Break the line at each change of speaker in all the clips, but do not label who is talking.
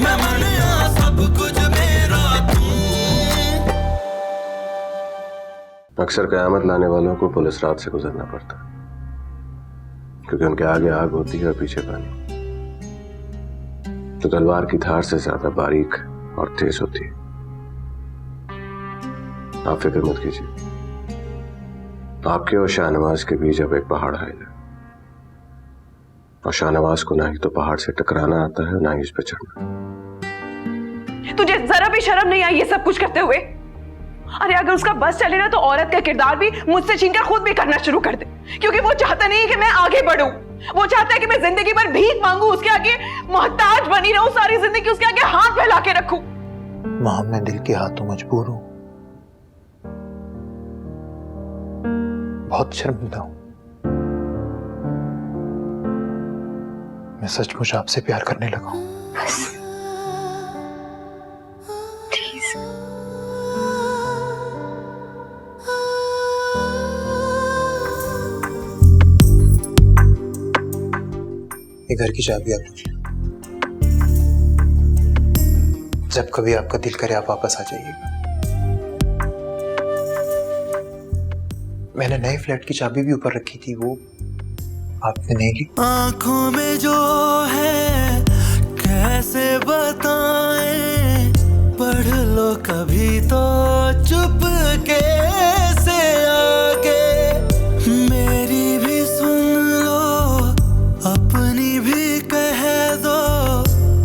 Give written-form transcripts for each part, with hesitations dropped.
मैं मनिया सब कुछ मेरा तू।
अक्सर कयामत लाने वालों को पुलिस रात से गुजरना पड़ता, क्योंकि उनके आगे आग होती है और पीछे पानी। तो तलवार की धार से ज्यादा बारीक और तेज होती है। आप फिक्र मत कीजिए, आपके और शाहनवाज के बीच अब एक पहाड़ हाइल है, और शाहनवाज को ना ही तो पहाड़ से टकराना आता है ना ही इस पर चढ़ना।
तुझे जरा भी शर्म नहीं आई ये सब कुछ करते हुए? अरे अगर उसका बस चले ना तो औरत का किरदार भी मुझसे छीनकर खुद भी करना शुरू कर दे, क्योंकि वो चाहता नहीं है कि मैं आगे बढ़ूं। वो चाहता है कि मैं जिंदगी भर भीख मांगू, उसके आगे मोहताज बनी रहूं, सारी जिंदगी उसके आगे हाथ फैला के रखूं।
मां, मैं दिल के हाथों मजबूर हूं, बहुत शर्मिंदा हूं। मैं सचमुच आपसे प्यार करने लगा हूं।
बस प्लीज।
ये घर की चाबी आप लीजिए। जब कभी आपका दिल करे आप वापस आ जाइएगा। मैंने नए फ्लैट की चाबी भी ऊपर रखी थी, वो आपने नहीं ली।
आंखों में जो है कैसे बताएं, पढ़ लो कभी तो चुप कैसे आके, मेरी भी सुन लो अपनी भी कह दो,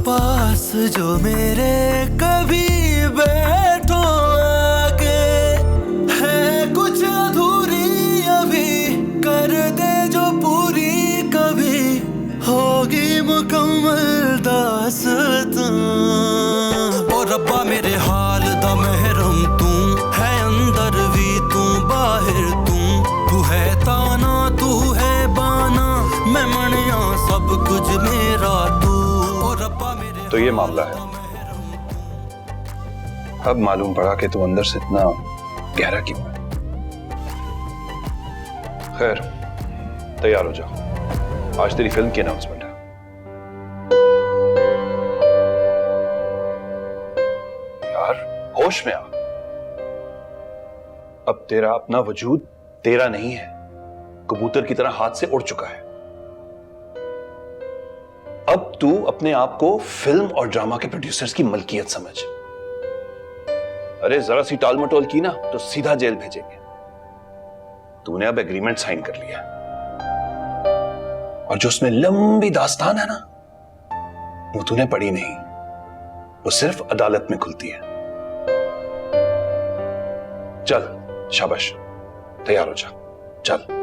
पास जो मेरे कभी बैठो आके, है कुछ अधूरी अभी कर दे जो पूरी, कभी होगी मुकम्मल दास्तां। ओ रब्बा मेरे हाल दा महरम तू है, अंदर भी तू बाहर तू है ताना तू है बाना, मैं मनिया सब कुछ मेरा तू। ओ रब्बा मेरे
तो ये मामला है। अब मालूम पड़ा कि तू अंदर से इतना गहरा क्यों है। खैर, तैयार हो जाओ, आज तेरी फिल्म की अनाउंसमेंट है। यार होश में आ, अब तेरा अपना वजूद तेरा नहीं है, कबूतर की तरह हाथ से उड़ चुका है। अब तू अपने आप को फिल्म और ड्रामा के प्रोड्यूसर्स की मलकियत समझ। अरे जरा सी टाल मटोल की ना तो सीधा जेल भेजेंगे। तूने अब एग्रीमेंट साइन कर लिया, और जो उसमें लंबी दास्तान है ना, वो तूने पढ़ी नहीं, वो सिर्फ अदालत में खुलती है। चल शाबाश, तैयार हो जा, चल।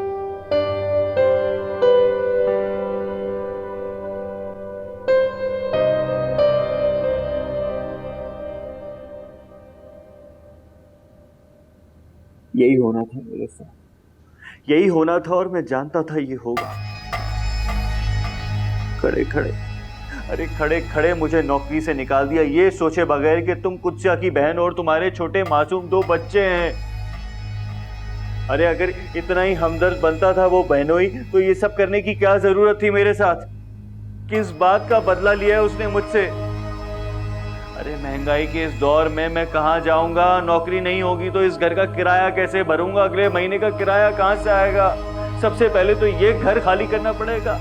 यही होना था मेरे साथ, यही होना था, और मैं जानता था ये होगा। खड़े खड़े, अरे खड़े खड़े मुझे नौकरी से निकाल दिया, ये सोचे बगैर कि तुम कुत्सिया की बहन और तुम्हारे छोटे मासूम 2 बच्चे हैं। अरे अगर इतना ही हमदर्द बनता था वो बहनोई, तो ये सब करने की क्या जरूरत थी मेरे साथ? किस बात का बदला लिया है उसने मुझसे? अरे महंगाई के इस दौर में मैं कहाँ जाऊंगा? नौकरी नहीं होगी तो इस घर का किराया कैसे भरूंगा? अगले महीने का किराया कहाँ से आएगा? सबसे पहले तो ये घर खाली करना पड़ेगा,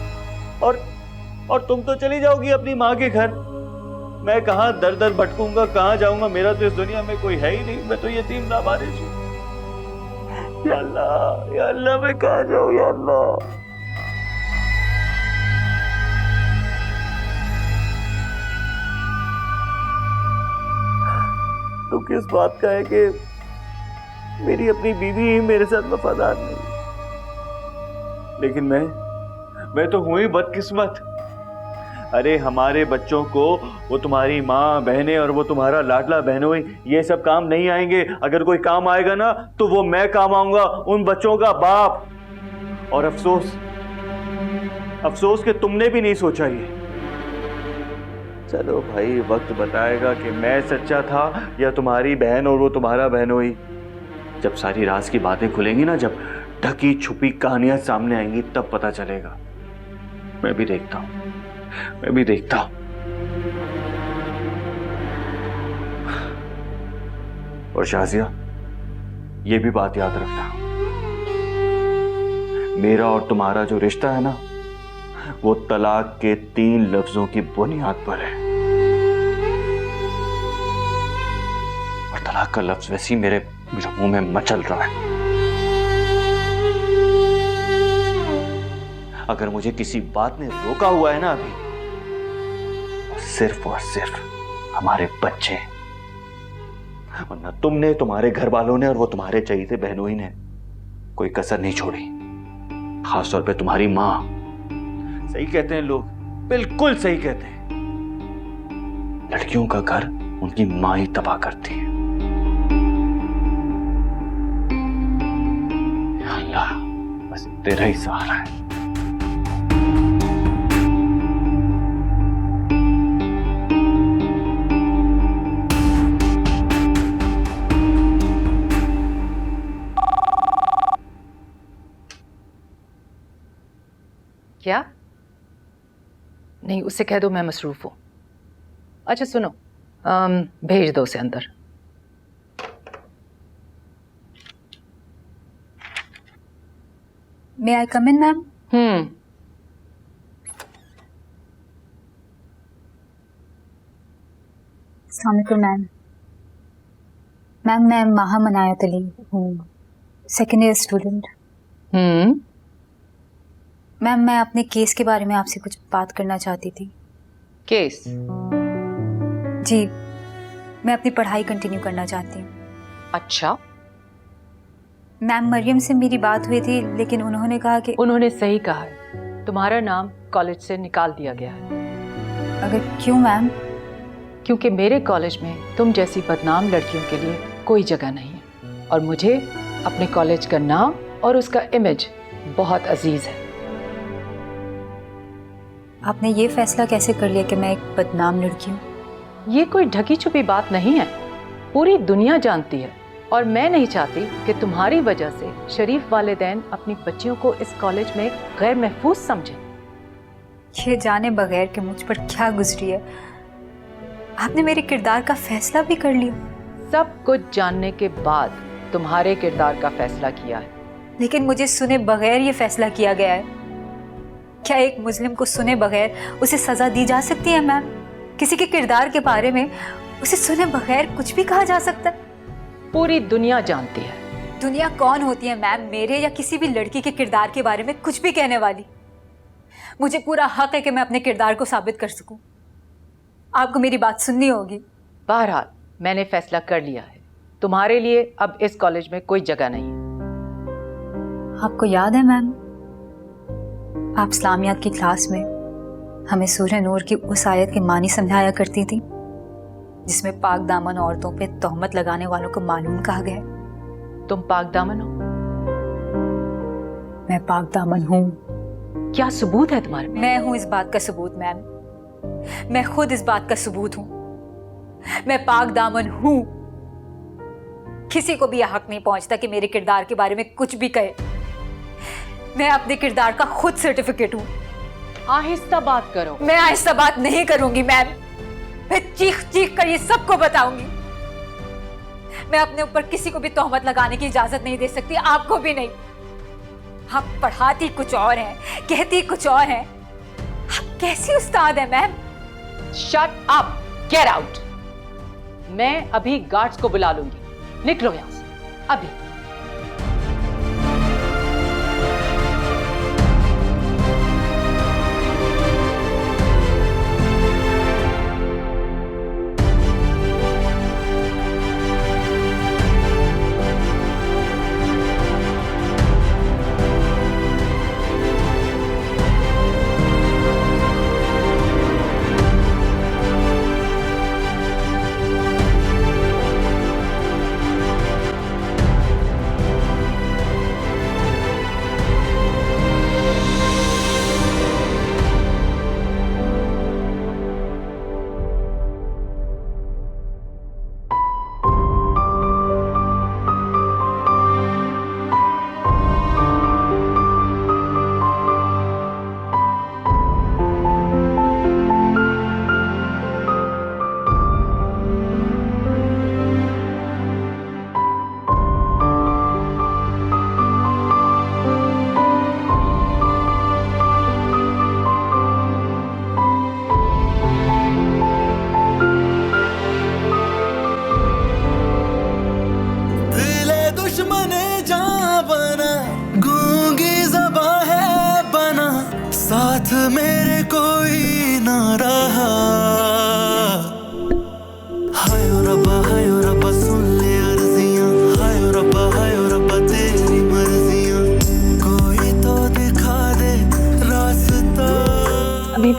और तुम तो चली जाओगी अपनी माँ के घर। मैं कहाँ दर दर भटकूंगा, कहाँ जाऊंगा? मेरा तो इस दुनिया में कोई है ही नहीं, मैं तो यतीम लावारिस हूँ। या अल्लाह मैं कहाँ जाऊँ या अल्लाह। तो किस बात का है कि मेरी अपनी बीवी ही मेरे साथ वफादार नहीं, लेकिन मैं तो हूं ही बदकिस्मत। अरे हमारे बच्चों को वो तुम्हारी माँ बहनें और वो तुम्हारा लाडला बहनोई ये सब काम नहीं आएंगे। अगर कोई काम आएगा ना तो वो मैं काम आऊंगा, उन बच्चों का बाप। और अफसोस कि तुमने भी नहीं सोचा ये। चलो भाई, वक्त बताएगा कि मैं सच्चा था या तुम्हारी बहन और वो तुम्हारा बहनोई। जब सारी राज की बातें खुलेंगी ना, जब ढकी छुपी कहानियां सामने आएंगी, तब पता चलेगा। मैं भी देखता हूं। और शाजिया, ये भी बात याद रखना, मेरा और तुम्हारा जो रिश्ता है ना, वो तलाक के 3 लफ्जों की बुनियाद पर है। और तलाक का लफ्ज वैसे ही मेरे मुंह में मचल रहा है। अगर मुझे किसी बात ने रोका हुआ है ना अभी, तो सिर्फ और सिर्फ हमारे बच्चे, वरना तुमने, तुम्हारे घर वालों ने और वो तुम्हारे चहीते बहनोई ने कोई कसर नहीं छोड़ी, खासतौर पे तुम्हारी मां। सही कहते हैं लोग, बिल्कुल सही कहते हैं, लड़कियों का घर उनकी मां ही तबाह करती है। अल्लाह, बस तेरा ही सहारा है।
क्या? नहीं, उससे कह दो मैं मसरूफ हूं। अच्छा सुनो, भेज दो उसे अंदर।
मे आई कम इन मैम? अस्सलाम वालेकुम मैम। मैम मैं माहा मनायत अली हूँ, सेकेंड ईयर स्टूडेंट। मैम मैं अपने केस के बारे में आपसे कुछ बात करना चाहती थी।
केस?
जी, मैं अपनी पढ़ाई कंटिन्यू करना चाहती हूँ।
अच्छा।
मैम मरियम से मेरी बात हुई थी, लेकिन उन्होंने कहा कि
उन्होंने सही कहा है, तुम्हारा नाम कॉलेज से निकाल दिया गया है।
अगर क्यों मैम?
क्योंकि मेरे कॉलेज में तुम जैसी बदनाम लड़कियों के लिए कोई जगह नहीं है, और मुझे अपने कॉलेज का नाम और उसका इमेज बहुत अजीज है।
आपने ये फैसला कैसे कर लिया कि मैं एक बदनाम लड़की हूँ?
ये कोई ढकी छुपी बात नहीं है, पूरी दुनिया जानती है, और मैं नहीं चाहती कि तुम्हारी वजह से शरीफ वालिदैन अपनी बच्चियों को इस कॉलेज में गैर महफूज समझें।
ये जाने बगैर कि मुझ पर क्या गुजरी है, आपने मेरे किरदार का फैसला भी कर लिया।
सब कुछ जानने के बाद तुम्हारे किरदार का फैसला किया है।
लेकिन मुझे सुने बगैर ये फैसला किया गया है। क्या एक मुस्लिम को सुने बगैर उसे सजा दी जा सकती है मैम? किसी के किरदार के बारे में उसे सुने बगैर कुछ भी कहा जा सकता है?
पूरी दुनिया जानती है।
दुनिया कौन होती है मैम, मेरे या किसी भी लड़की के किरदार के बारे में कुछ भी कहने वाली? मुझे पूरा हक है कि मैं अपने किरदार को साबित कर सकूं। आपको मेरी बात सुननी होगी।
बहरहाल मैंने फैसला कर लिया है, तुम्हारे लिए अब इस कॉलेज में कोई जगह नहीं है।
आपको याद है मैम, आप इस्लामियात की क्लास में हमें सूरह नूर की उस आयत के मानी समझाया करती थी जिसमें पाक दामन औरतों पे तोहमत लगाने वालों को मालूम कहा गया है।
तुम पाक दामन हो?
मैं पाक दामन हूँ।
क्या सबूत है तुम्हारे?
मैं हूँ इस बात का सबूत मैम, मैं खुद इस बात का सबूत हूँ। मैं पाक दामन हूँ। किसी को भी यह हक नहीं पहुंचता कि मेरे किरदार के बारे में कुछ भी कहे। मैं अपने किरदार का खुद सर्टिफिकेट हूँ।
आहिस्ता बात करो।
मैं आहिस्ता बात नहीं करूंगी मैम, मैं चीख चीख कर ये सबको बताऊंगी। मैं अपने ऊपर किसी को भी तोहमत लगाने की इजाजत नहीं दे सकती, आपको भी नहीं। आप पढ़ाती कुछ और हैं, कहती कुछ और हैं। आप कैसी उस्ताद हैं ma'am?
Shut up, get out. मैं अभी गार्ड्स को बुला लूंगी, निकलो यहां से अभी।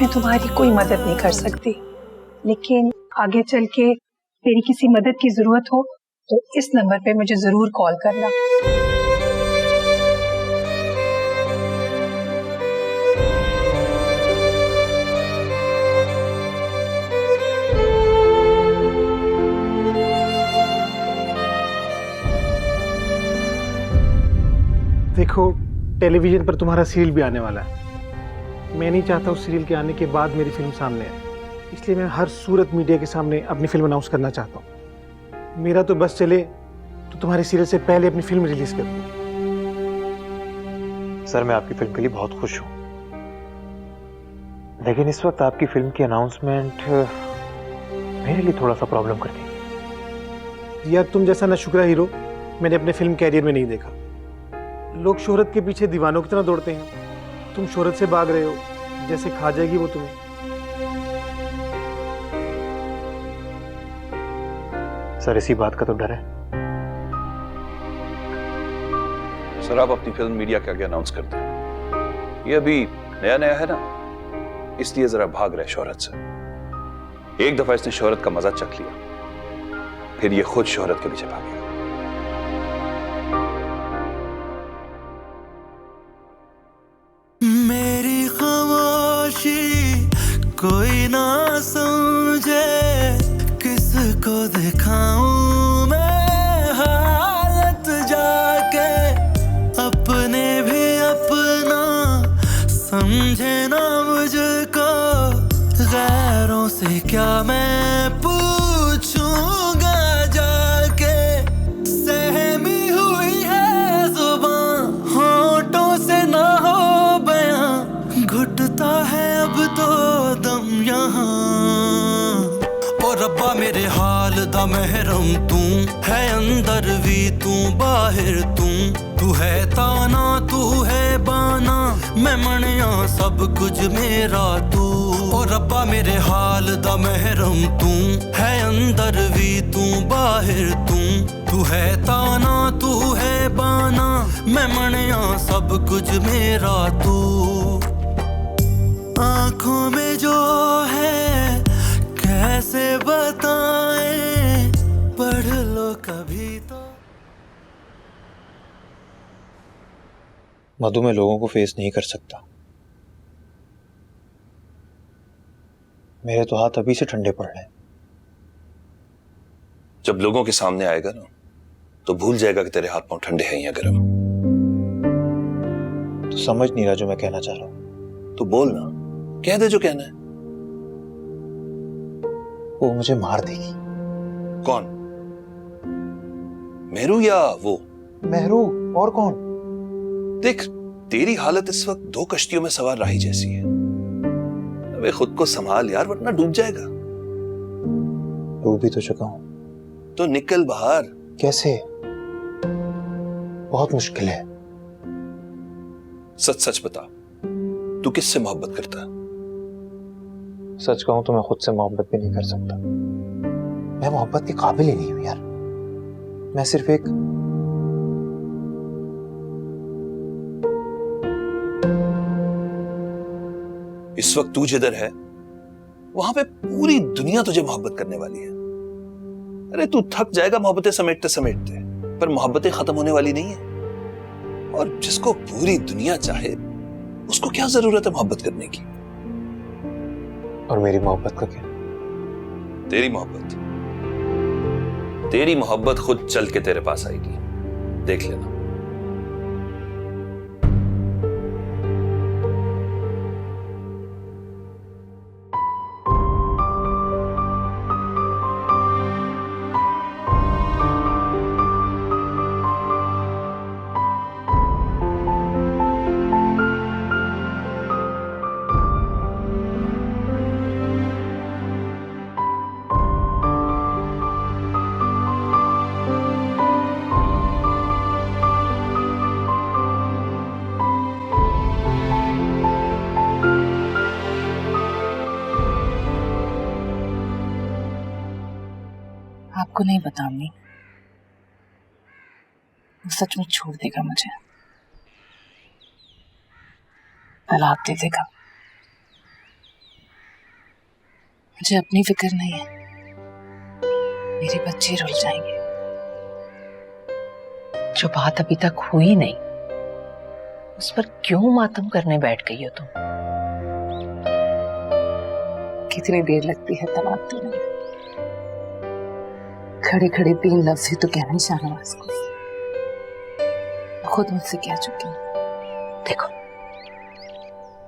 मैं तुम्हारी कोई मदद नहीं कर सकती, लेकिन आगे चल के मेरी किसी मदद की जरूरत हो तो इस नंबर पे मुझे जरूर कॉल करना।
देखो, टेलीविजन पर तुम्हारा सीरियल भी आने वाला है। मैं नहीं चाहता उस सीरियल के आने के बाद मेरी फिल्म सामने आए, इसलिए मैं हर सूरत मीडिया के सामने अपनी फिल्म अनाउंस करना चाहता हूँ। मेरा तो बस चले तो तुम्हारे सीरियल से पहले अपनी फिल्म रिलीज कर दूँ।
सर, मैं आपकी फिल्म के लिए बहुत खुश हूँ, लेकिन इस वक्त आपकी फिल्म की अनाउंसमेंट मेरे लिए थोड़ा सा प्रॉब्लम कर देगी।
यार, तुम जैसा नाशुक्रा हीरो मैंने अपने फिल्म कैरियर में नहीं देखा। लोग शोहरत के पीछे दीवानों की तरह दौड़ते हैं, तुम शोहरत से भाग रहे हो जैसे खा जाएगी वो तुम्हें।
सर, इसी बात का तो डर है।
सर, आप अपनी फिल्म मीडिया के आगे अनाउंस कर दें। ये अभी नया नया है ना, इसलिए जरा भाग रहे शोहरत से। एक दफा इसने शोहरत का मजा चख लिया, फिर ये खुद शोहरत के पीछे भागेगा।
मेरी खामोशी कोई ना समझे, किसको दिखाऊं मैं हालत जाके, अपने भी अपना समझे ना मुझको, गैरों से क्या मैं पूछूंगा जाके। सहमी हुई है जुबान, होठों से ना हो बयां, घुटता है अब तो दम यहाँ। ओ रब्बा मेरे हाल दा महरम तू है, अंदर भी तू बाहर तू है ताना तू है बाना, मैं मनिया सब कुछ मेरा तू। ओ रब्बा मेरे हाल दा महरम तू है, अंदर भी तू बाहर तू है ताना तू है बाना, मैं मनिया सब कुछ मेरा तू। आंखों में जो है कैसे बताएं, पढ़ लो कभी तो।
मधु, मैं लोगों को फेस नहीं कर सकता। मेरे तो हाथ अभी से ठंडे पड़ रहे हैं।
जब लोगों के सामने आएगा ना, तो भूल जाएगा कि तेरे हाथ पांव ठंडे हैं या गर्म।
तो समझ नहीं रहा जो मैं कहना चाह रहा हूं।
तो बोल ना, कह दे जो कहना है।
वो मुझे मार देगी।
कौन? मेहरू या वो?
मेहरू, और कौन?
देख, तेरी हालत इस वक्त दो कश्तियों में सवार राही जैसी है। अबे खुद को संभाल यार, वरना डूब जाएगा।
डूब भी तो चुका हूं।
तो निकल बाहर।
कैसे? बहुत मुश्किल है।
सच सच बता, तू किससे मोहब्बत करता है?
सच कहूं तो मैं खुद से मोहब्बत भी नहीं कर सकता। मैं मोहब्बत के काबिल ही नहीं हूं यार। मैं सिर्फ एक
इस वक्त तू जिधर है वहां पे पूरी दुनिया तुझे मोहब्बत करने वाली है। अरे तू थक जाएगा मोहब्बतें समेटते समेटते, पर मोहब्बतें खत्म होने वाली नहीं है। और जिसको पूरी दुनिया चाहे उसको क्या जरूरत है मोहब्बत करने की?
और मेरी मोहब्बत का क्या?
तेरी मोहब्बत खुद चल के तेरे पास आएगी, देख लेना।
आपको नहीं बताऊंगी, वो सचमुच छोड़ देगा मुझे, तलाक दे देगा। मुझे अपनी फिक्र नहीं है, मेरे बच्चे रुल जाएंगे।
जो बात अभी तक हुई नहीं उस पर क्यों मातम करने बैठ गई हो तुम?
कितनी देर लगती है तलाक देने में? खड़े खड़े 3 लफ्ज ही तो कहना शाहनवाज को, खुद मुझसे कह चुकी हूँ।
देखो,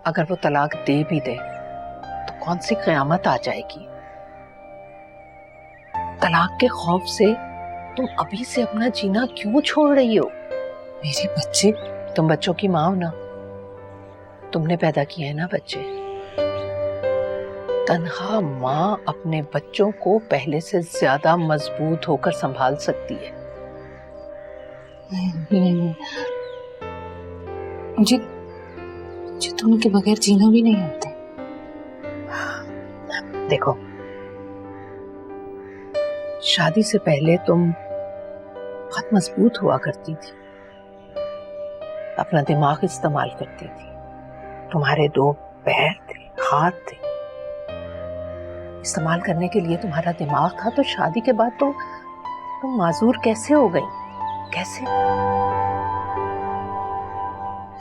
अगर वो तलाक दे भी दे तो कौन सी कयामत आ जाएगी? तलाक के खौफ से तुम अभी से अपना जीना क्यों छोड़ रही हो?
मेरे बच्चे,
तुम बच्चों की माँ हो ना, तुमने पैदा किए हैं ना बच्चे। तन्हा माँ अपने बच्चों को पहले से ज्यादा मजबूत होकर संभाल सकती है।
मुझे तो उनके बगैर जीना भी नहीं आता।
देखो, शादी से पहले तुम बहुत मजबूत हुआ करती थी, अपना दिमाग इस्तेमाल करती थी, तुम्हारे 2 पैर थे, हाथ थे, इस्तेमाल करने के लिए तुम्हारा दिमाग था। तो शादी के बाद तुम माजूर कैसे हो गई? कैसे?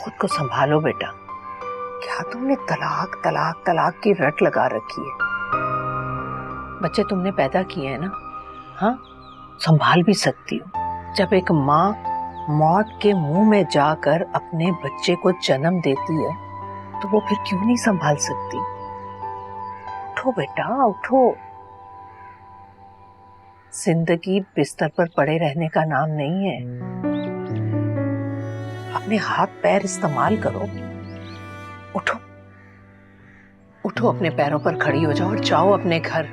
खुद को संभालो बेटा। क्या तुमने तलाक तलाक तलाक की रट लगा रखी है? बच्चे तुमने पैदा किए हैं ना, हाँ, संभाल भी सकती हो। जब एक माँ मौत के मुंह में जाकर अपने बच्चे को जन्म देती है तो वो फिर क्यों नहीं संभाल सकती? उठो बेटा, उठो। जिंदगी बिस्तर पर पड़े रहने का नाम नहीं है। अपने हाथ पैर इस्तेमाल करो। उठो, उठो, अपने पैरों पर खड़ी हो जाओ और जाओ अपने घर।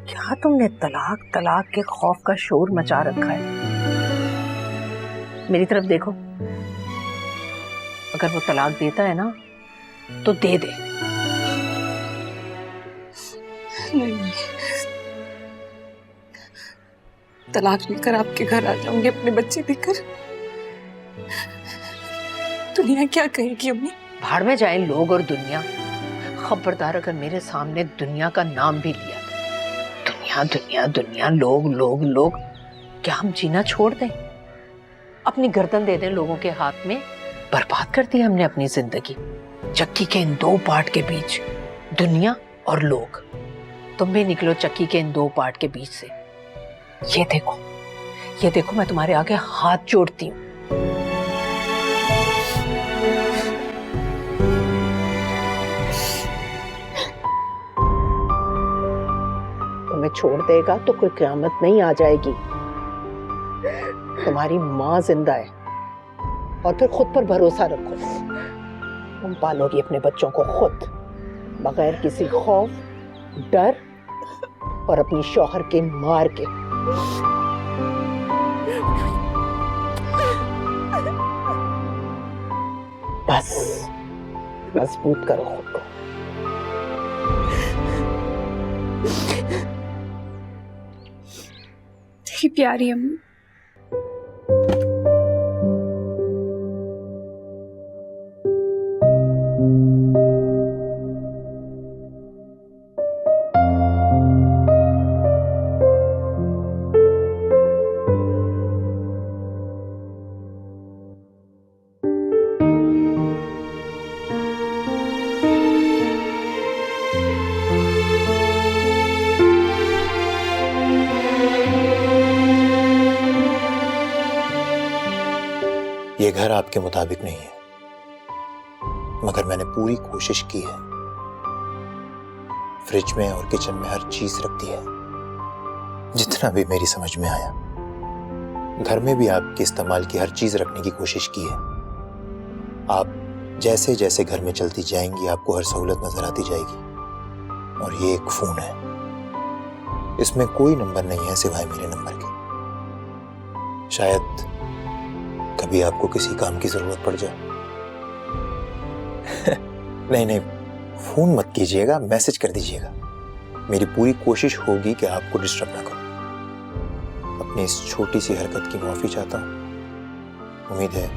क्या तुमने तलाक तलाक के खौफ का शोर मचा रखा है? मेरी तरफ देखो, अगर वो तलाक देता है ना तो दे दे।
नहीं, तलाक लेकर आपके घर आ जाऊंगी अपने बच्चे देकर। दुनिया क्या कहेगी अम्मी?
भाड़ में जाए लोग और दुनिया। खबरदार अगर मेरे सामने दुनिया का नाम भी लिया। दुनिया दुनिया दुनिया, लोग लोग लोग, क्या हम जीना छोड़ दें? अपनी गर्दन दे दें लोगों के हाथ में? बर्बाद कर दी हमने अपनी जिंदगी चक्की के इन 2 पार्ट के बीच, दुनिया और लोग। तुम भी निकलो चक्की के इन 2 पार्ट के बीच से। ये देखो, मैं तुम्हारे आगे हाथ जोड़ती हूँ। तुम्हें छोड़ देगा तो कोई क़यामत नहीं आ जाएगी। तुम्हारी माँ जिंदा है और फिर खुद पर भरोसा रखो। तुम पालोगी अपने बच्चों को खुद, बगैर किसी खौफ, डर और अपनी शौहर के मार के। बस मजबूत करो खुद को।
तेरी प्यारी अम्मी।
ये घर आपके मुताबिक नहीं है, मगर मैंने पूरी कोशिश की है। फ्रिज में और किचन में हर चीज रख दी है, जितना भी मेरी समझ में आया। घर में भी आपके इस्तेमाल की हर चीज रखने की कोशिश की है। आप जैसे जैसे घर में चलती जाएंगी आपको हर सहूलत नजर आती जाएगी। और ये एक फोन है, इसमें कोई नंबर नहीं है सिवाय मेरे नंबर के। शायद कभी आपको किसी काम की जरूरत पड़ जाए। नहीं, फोन मत कीजिएगा, मैसेज कर दीजिएगा। मेरी पूरी कोशिश होगी कि आपको डिस्टर्ब ना करूं। अपनी इस छोटी सी हरकत की माफी चाहता हूं। उम्मीद है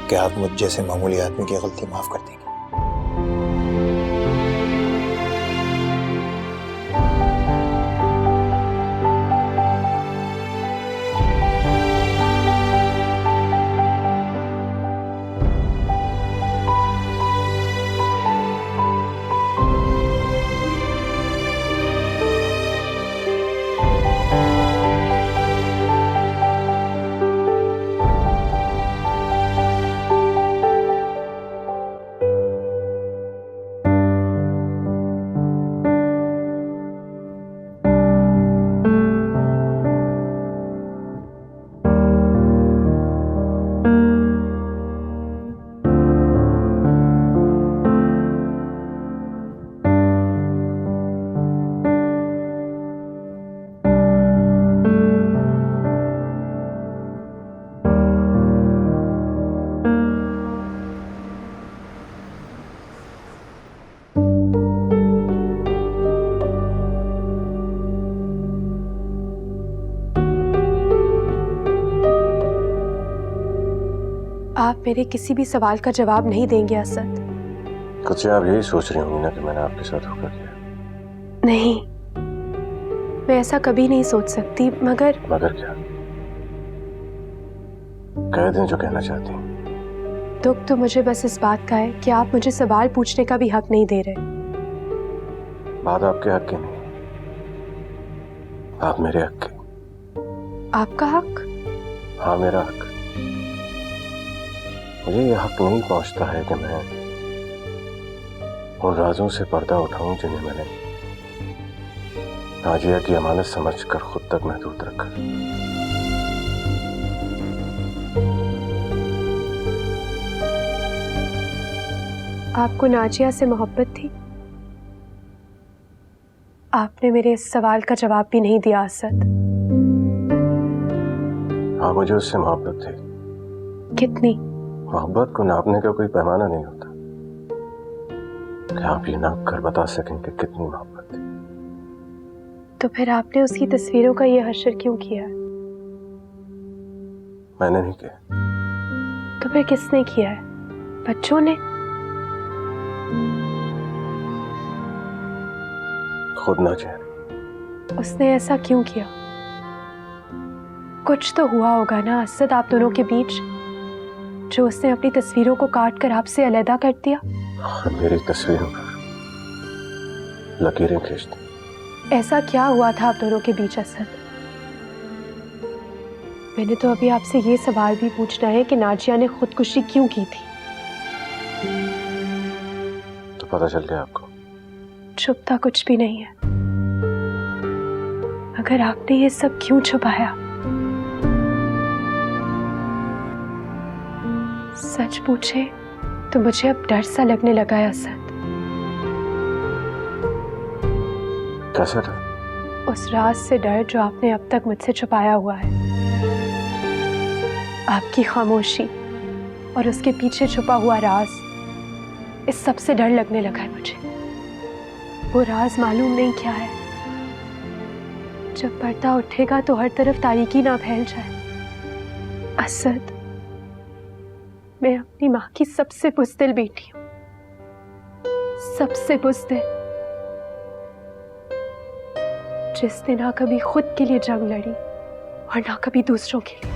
कि आप मुझ जैसे मामूली आदमी की गलती माफ कर देंगे।
आप मेरे किसी भी सवाल का जवाब नहीं देंगे असद।
कुछ आप यही सोच रही होंगी ना कि मैंने आपके साथ धोखा किया?
नहीं, मैं ऐसा कभी नहीं सोच सकती। मगर
क्या? कह दें जो कहना चाहती हैं।
दुख तो मुझे बस इस बात का है कि आप मुझे सवाल पूछने का भी हक नहीं दे रहे।
बात आपके हक की नहीं, आप मेरे हक की।
आपका हक?
हाँ, मेरा हक। मुझे यह हक नहीं पहुंचता है कि मैं उन राजों से पर्दा उठाऊं जिन्हें मैंने नाजिया की अमानत समझकर खुद तक महदूद रखा।
आपको नाजिया से मोहब्बत थी? आपने मेरे इस सवाल का जवाब भी नहीं दिया असद।
हाँ, मुझे उससे मोहब्बत थी।
कितनी?
मोहब्बत को नापने का कोई पैमाना नहीं होता। क्या आप ये नाप कर बता सकें कि कितनी मोहब्बत थी?
तो फिर आपने उसकी तस्वीरों का ये हश्र क्यों किया?
मैंने नहीं किया।
तो फिर किसने किया है? बच्चों ने?
खुद नाजिया।
उसने ऐसा क्यों किया? कुछ तो हुआ होगा ना असद आप दोनों के बीच, जो उसने अपनी तस्वीरों को काट कर आपसे अलग कर दिया।
मेरी तस्वीरों पर लकीरें खींच दी।
ऐसा क्या हुआ था आप दोनों के बीच असद? मैंने तो अभी आपसे ये सवाल भी पूछना है कि नाजिया ने खुदकुशी क्यों की थी।
तो पता चल गया आपको?
छुपता कुछ भी नहीं है, मगर आपने ये सब क्यों छुपाया? सच पूछे तो मुझे अब डर सा लगने लगा है असद।
कैसा डर?
उस राज से डर जो आपने अब तक मुझसे छुपाया हुआ है। आपकी खामोशी और उसके पीछे छुपा हुआ राज, इस सब से डर लगने लगा है मुझे। वो राज मालूम नहीं क्या है। जब पर्दा उठेगा तो हर तरफ तारीकी ना फैल जाए। असद, मैं अपनी माँ की सबसे बुज़दिल बेटी हूँ, सबसे बुज़दिल, जिसने ना कभी खुद के लिए जंग लड़ी और ना कभी दूसरों के लिए।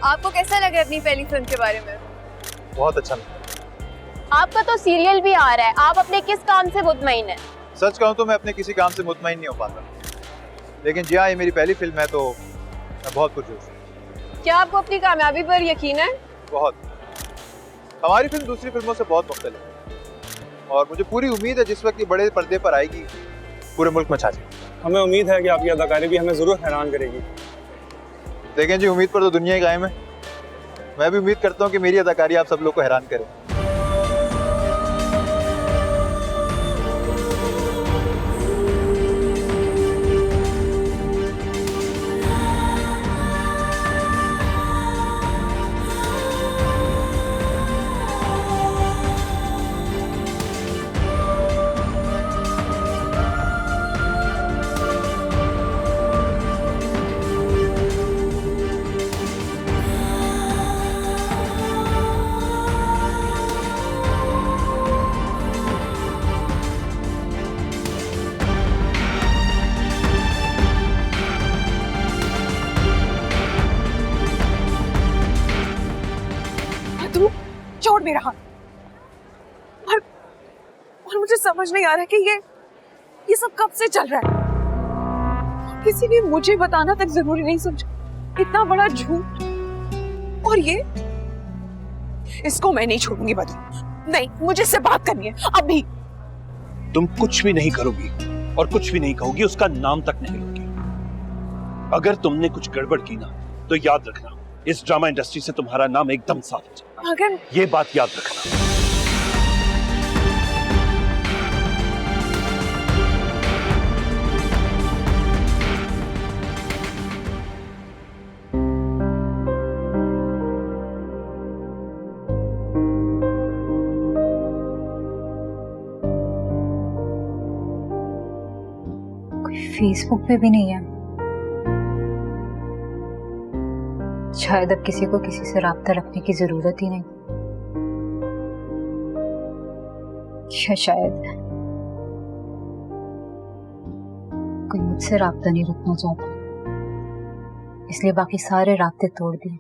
आपको कैसा लगा अपनी पहली फिल्म के बारे में?
बहुत अच्छा लगा।
आपका तो सीरियल भी आ रहा है, आप अपने किस काम से मुतमईन हैं?
सच कहूँ तो मैं अपने किसी काम से मुतमईन नहीं हो पाता, लेकिन जी हाँ, ये मेरी पहली फिल्म है तो मैं बहुत पुरजोश हूँ।
क्या आपको अपनी कामयाबी पर यकीन है?
बहुत। हमारी फिल्म दूसरी फिल्मों से बहुत मुख्तलिफ है और मुझे पूरी उम्मीद है जिस वक्त ये बड़े पर्दे पर आएगी पूरे मुल्क में छा जाएगी।
हमें उम्मीद है कि आपकी अदाकारी भी हमें जरूर हैरान करेगी।
देखें जी, उम्मीद पर तो दुनिया ही कायम है। मैं भी उम्मीद करता हूँ कि मेरी अदाकारी आप सब लोग को हैरान करे।
छोड़ मेरा हाथ। और मुझे समझ नहीं आ रहा कि ये सब कब से चल रहा है। किसी ने मुझे बताना तक जरूरी नहीं समझा। इतना बड़ा झूठ। और ये इसको मैं नहीं छोड़ूंगी बदल। नहीं, मुझे इससे बात करनी है अभी।
तुम कुछ भी नहीं करोगी और कुछ भी नहीं कहोगी, उसका नाम तक नहीं लोगी। अगर तुमने कुछ गड़बड़ की ना तो याद रखना इस ड्रामा इंडस्ट्री से तुम्हारा नाम एकदम साफ हो जाएगा।
अगर
ये बात याद रखना।
फेसबुक पे भी नहीं है। शायद अब किसी को किसी से राब्ता रखने की जरूरत ही नहीं, या शायद कोई मुझसे राब्ता नहीं रखना चाहता, इसलिए बाकी सारे राब्ते तोड़ दिए।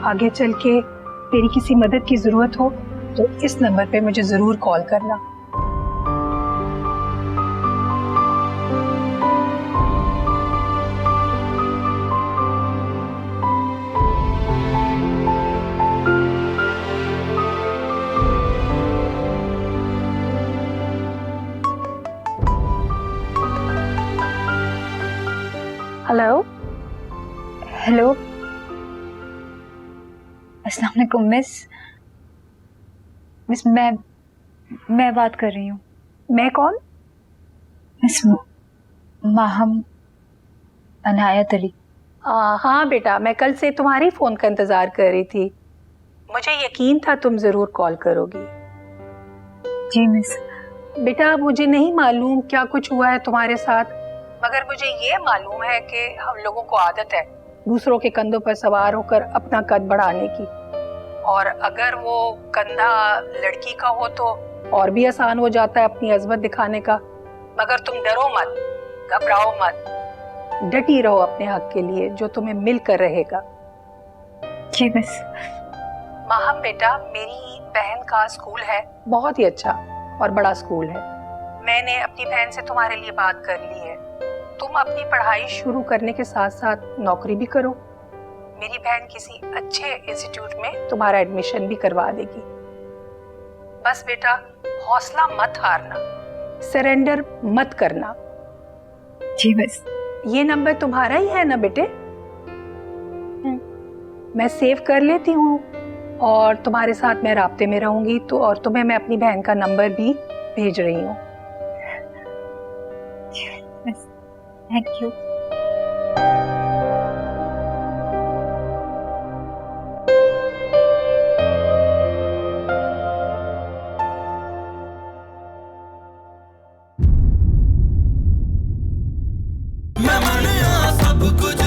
आगे चल के मेरी किसी मदद की जरूरत हो तो इस नंबर पे मुझे जरूर कॉल करना।
हेलो
हेलो, अस्सलाम वालेकुम मिस मैं बात कर रही हूँ।
मैं कौन?
मिस माहम अनायत अली।
हाँ बेटा, मैं कल से तुम्हारी फोन का इंतजार कर रही थी। मुझे यकीन था तुम जरूर कॉल करोगी।
जी मिस,
बेटा मुझे नहीं मालूम क्या कुछ हुआ है तुम्हारे साथ, मगर मुझे ये मालूम है कि हम लोगों को आदत है दूसरों के कंधों पर सवार होकर अपना कद बढ़ाने की, और अगर वो कंधा लड़की का हो तो और भी आसान हो जाता है अपनी अजमत दिखाने का। मगर तुम डरो मत, घबराओ मत, डटी रहो अपने हक के लिए जो तुम्हें मिलकर रहेगा।
जी बस।
माहम बेटा, मेरी बहन का स्कूल है, बहुत ही अच्छा और बड़ा स्कूल है। मैंने अपनी बहन से तुम्हारे लिए बात कर ली है। तुम अपनी पढ़ाई शुरू करने के साथ साथ नौकरी भी करो। मेरी बहन किसी अच्छे इंस्टीट्यूट में तुम्हारा एडमिशन भी करवा देगी। बस बेटा हौसला मत हारना, सरेंडर मत करना।
जी बस।
ये नंबर तुम्हारा ही है ना बेटे? मैं सेव कर लेती हूँ और तुम्हारे साथ मैं राब्ते में रहूंगी तो, और तुम्हें मैं अपनी बहन का नंबर भी भेज रही हूँ।
Thank you.
मैं मन सब कुछ